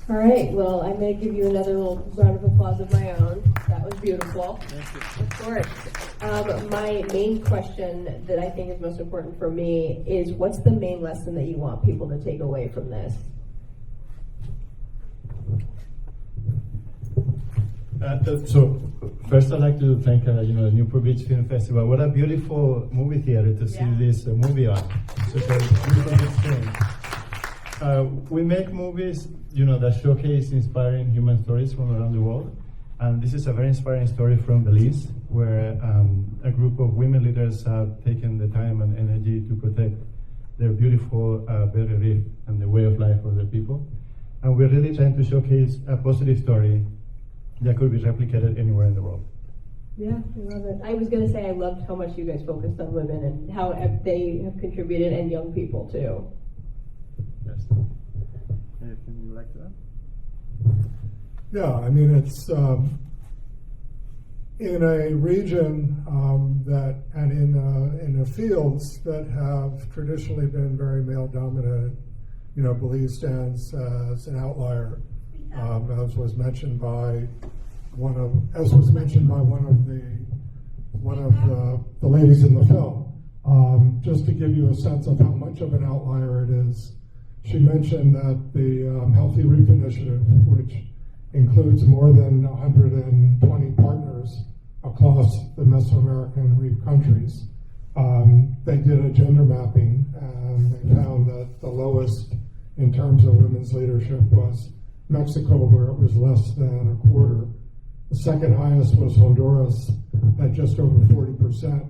All right, well, I'm going to give you another little round of applause of my own. That was beautiful. Thank you. Of course. My main question that I think is most important for me is, what's the main lesson that you want people to take away from this? So first I'd like to thank the Newport Beach Film Festival. What a beautiful movie theater to see this movie on. Such a beautiful experience. We make movies that showcase inspiring human stories from around the world. And this is a very inspiring story from Belize, where a group of women leaders have taken the time and energy to protect their beautiful barrier reef and the way of life of the people. And we're really trying to showcase a positive story that could be replicated anywhere in the world. Yeah, I love it. I was going to say I loved how much you guys focused on women and how they have contributed, and young people too. Yes. Anything you'd like to add? Yeah, I mean, it's in a region that, and in the fields that have traditionally been very male dominated. Belize stands as an outlier, as was mentioned by one of the ladies in the film. Just to give you a sense of how much of an outlier it is, she mentioned that the Healthy Reef Initiative, which includes more than 120 partners across the Mesoamerican reef countries, they did a gender mapping, and they found that the lowest in terms of women's leadership was Mexico, where it was less than a quarter. The second highest was Honduras at just over 40%.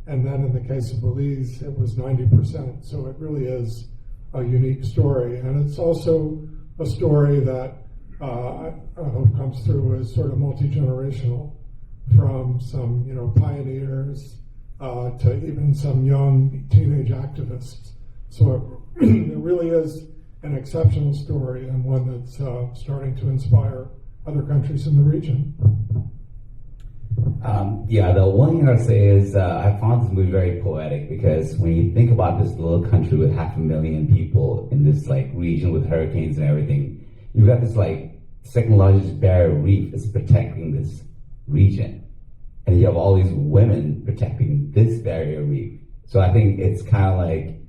And then in the case of Belize, it was 90%. So it really is a unique story. And it's also a story that I hope comes through as sort of multi-generational, from some pioneers to even some young teenage activists. So it really is an exceptional story, and one that's starting to inspire other countries in the region. The one thing I'd say is I found this movie very poetic, because when you think about this little country with 500,000 people in this region with hurricanes and everything, you've got this second largest barrier reef that's protecting this region, and you have all these women protecting this barrier reef. So I think it's kind of like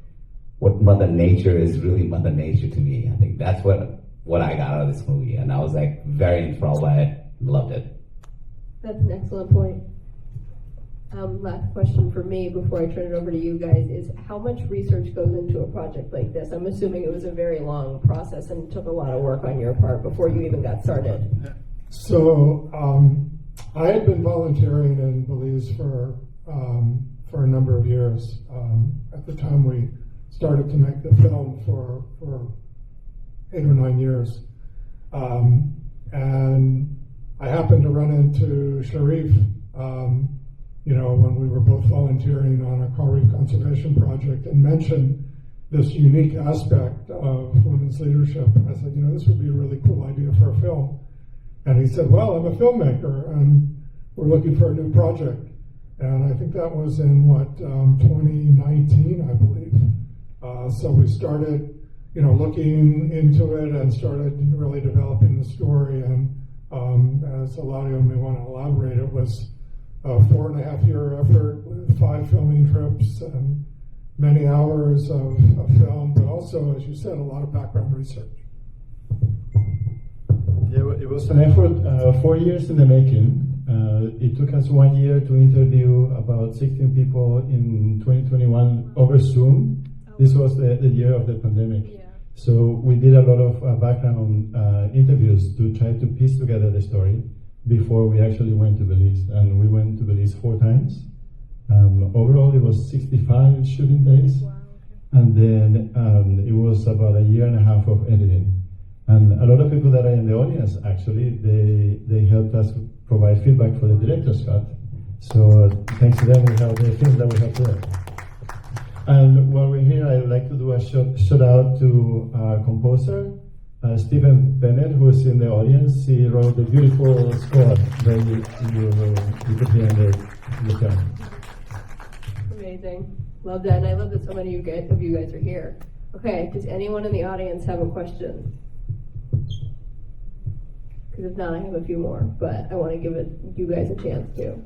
what Mother Nature is really Mother Nature to me. I think that's what I got out of this movie, and I was very enthralled by it, loved it. That's an excellent point. Last question for me before I turn it over to you guys is, how much research goes into a project like this? I'm assuming it was a very long process and took a lot of work on your part before you even got started. So I had been volunteering in Belize for a number of years. At the time we started to make the film for 8 or 9 years. And I happened to run into Shareef, when we were both volunteering on a coral reef conservation project, and mentioned this unique aspect of women's leadership. I said, this would be a really cool idea for a film. And he said, well, I'm a filmmaker, and we're looking for a new project. And I think that was in 2019, I believe. So we started, looking into it and started really developing the story. And as Eladio may want to elaborate, it was a 4.5-year effort with 5 filming trips and many hours of film, but also, as you said, a lot of background research. Yeah, it was an effort 4 years in the making. It took us 1 year to interview about 16 people in 2021 over Zoom. This was the year of the pandemic. Yeah. So we did a lot of background interviews to try to piece together the story before we actually went to Belize. And we went to Belize 4 times. Overall, it was 65 shooting days. Wow, okay. And then it was about 1.5 years of editing. And a lot of people that are in the audience, actually, they helped us provide feedback for the director's cut. So thanks to them, we have the films that we have there. And while we're here, I'd like to do a shout out to our composer, Stephen Bennett, who's in the audience. He wrote the beautiful score that you could hear in the film. Amazing. Love that. And I love that so many of you guys are here. Okay, does anyone in the audience have a question? Because if not, I have a few more, but I want to give you guys a chance to.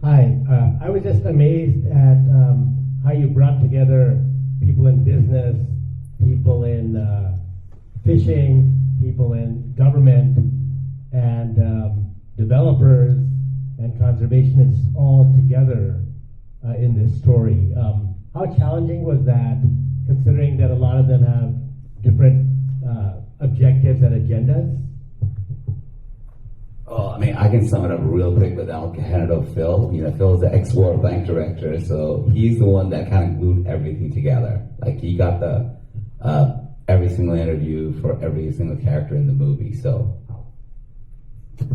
Hi, I was just amazed at how you brought together people in business, people in fishing, people in government, and developers and conservationists all together in this story. How challenging was that, considering that a lot of them have different objectives and agendas? Oh, I mean, I can sum it up real quick without hand of Phil. You know, Phil's the ex-World Bank director, so he's the one that kind of glued everything together. Like, he got the every single interview for every single character in the movie. So,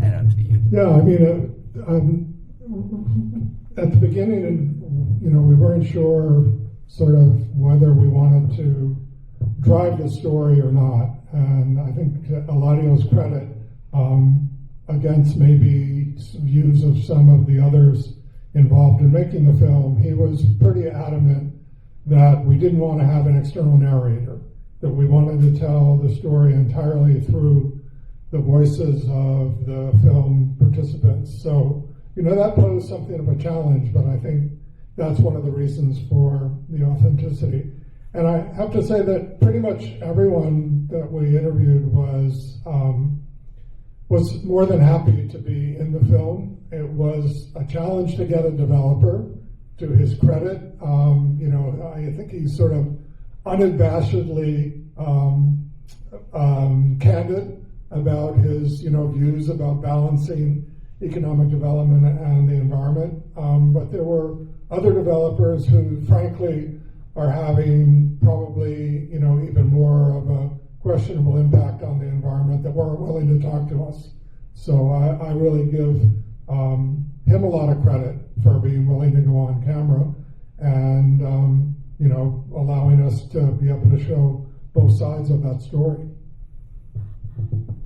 and up to you. Yeah, I mean, at the beginning, you know, we weren't sure sort of whether we wanted to drive the story or not. And I think to Eladio's credit, against maybe views of some of the others involved in making the film, he was pretty adamant that we didn't want to have an external narrator, that we wanted to tell the story entirely through the voices of the film participants. So, you know, that posed something of a challenge, but I think that's one of the reasons for the authenticity. And I have to say that pretty much everyone that we interviewed was more than happy to be in the film. It was a challenge to get a developer, to his credit. You know, I think he's sort of unabashedly candid about his, you know, views about balancing economic development and the environment. But there were other developers who, frankly, are having probably, you know, even more of a questionable impact on the environment that weren't willing to talk to us. So I really give him a lot of credit for being willing to go on camera and, you know, allowing us to be able to show both sides of that story.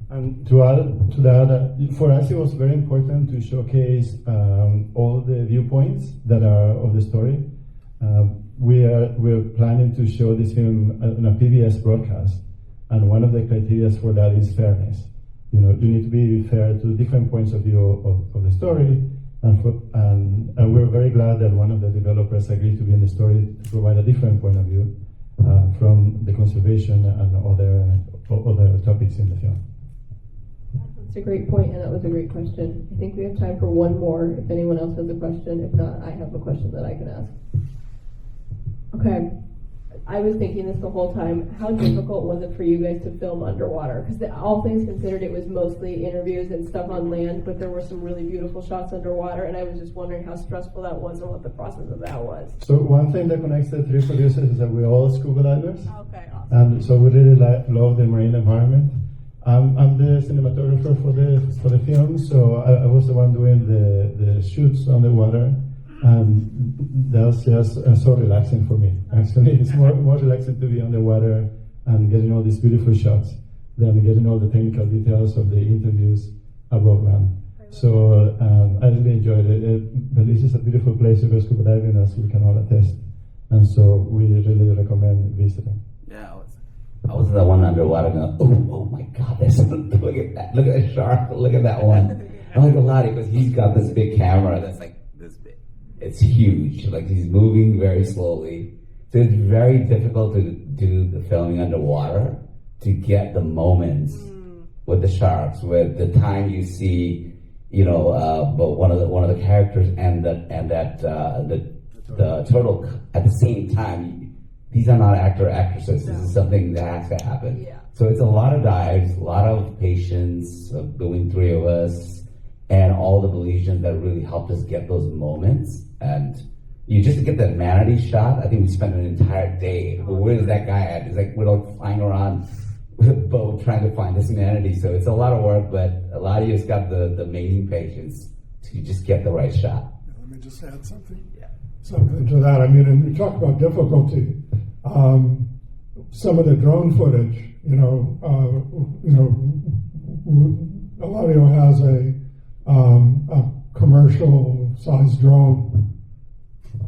And to add to that, for us it was very important to showcase all the viewpoints that are of the story. We're planning to show this film on a PBS broadcast, and one of the criteria for that is fairness. You know, you need to be fair to different points of view of the story, and we're very glad that one of the developers agreed to be in the story to provide a different point of view from the conservation and other topics in the film. That's a great point, and that was a great question. I think we have time for one more, if anyone else has a question. If not, I have a question that I can ask. Okay, I was thinking this the whole time. How difficult was it for you guys to film underwater? Because all things considered, it was mostly interviews and stuff on land, but there were some really beautiful shots underwater, and I was just wondering how stressful that was and what the process of that was. So one thing that connects the three producers is that we're all scuba divers. Okay, awesome. And so we really love the marine environment. I'm the cinematographer for the film, so I was the one doing the shoots on the water, and that's just so relaxing for me. Actually, it's more relaxing to be on the water and getting all these beautiful shots than getting all the technical details of the interviews above land. So I really enjoyed it. Belize is a beautiful place to go scuba diving, as we can all attest, and so we really recommend visiting. Yeah, I was the one underwater going, oh my God, look at that, look at that shark, look at that one. I like Eladio because he's got this big camera that's like this big. It's huge, like he's moving very slowly. So it's very difficult to do the filming underwater, to get the moments with the sharks, with the time you see, you know, but one of the characters and the turtle at the same time. These are not actresses. This is something that has to happen. Yeah. So it's a lot of dives, a lot of patience, doing three of us, and all the Belizeans that really helped us get those moments. And you just to get that manatee shot, I think we spent an entire day. Well, where's that guy at? It's like we're like flying around with a boat trying to find this manatee. So it's a lot of work, but Eladio's got the amazing patience to just get the right shot. Let me just add something. Yeah. Something to that. I mean, and we talk about difficulty. Some of the drone footage, Eladio has a commercial-sized drone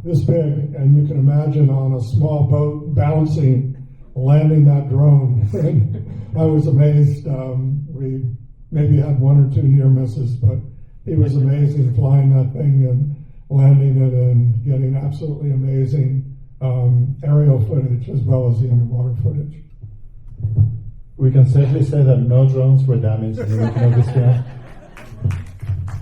this big, and you can imagine on a small boat bouncing, landing that drone. I was amazed. We maybe had one or two near misses, but it was amazing flying that thing and landing it and getting absolutely amazing aerial footage as well as the underwater footage. We can safely say that no drones were damaged in the making of this film.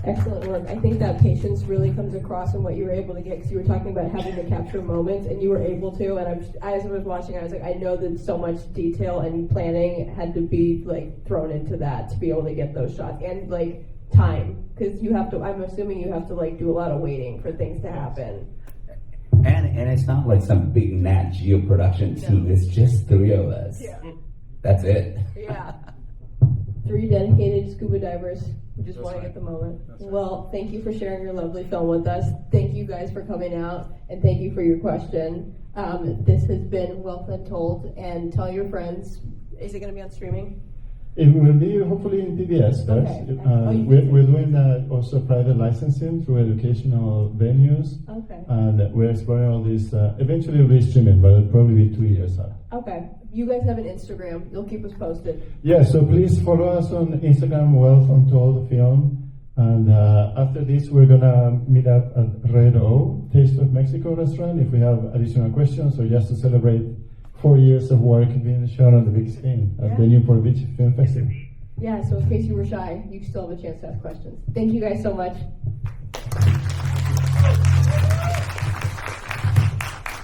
Excellent work. I think that patience really comes across in what you were able to get, because you were talking about having to capture moments, and you were able to. And as I was watching, I was like, I know that so much detail and planning had to be like thrown into that to be able to get those shots, and like time, because you have to. I'm assuming you have to like do a lot of waiting for things to happen. And it's not like some big Nat Geo production team. It's just 3 of us. Yeah. That's it. Yeah. 3 dedicated scuba divers who just That's want to right. get the moment. That's right. Well, thank you for sharing your lovely film with us. Thank you guys for coming out, and thank you for your question. This has been Wealth Untold, and tell your friends. Is it going to be on streaming? It will be hopefully in PBS first. Okay. Oh, you We're doing also private licensing through educational venues, Okay. and we're exploring all this. Eventually, it'll be streaming, but it'll probably be 2 years out. Okay. You guys have an Instagram. You'll keep us posted. Yeah, so please follow us on Instagram, Wealth Untold Film. And after this, we're gonna meet up at Red O, Taste of Mexico restaurant, if we have additional questions or just to celebrate 4 years of work being shown on the big screen at the Newport Beach Film Festival. Yeah, so in case you were shy, you still have a chance to ask questions. Thank you guys so much.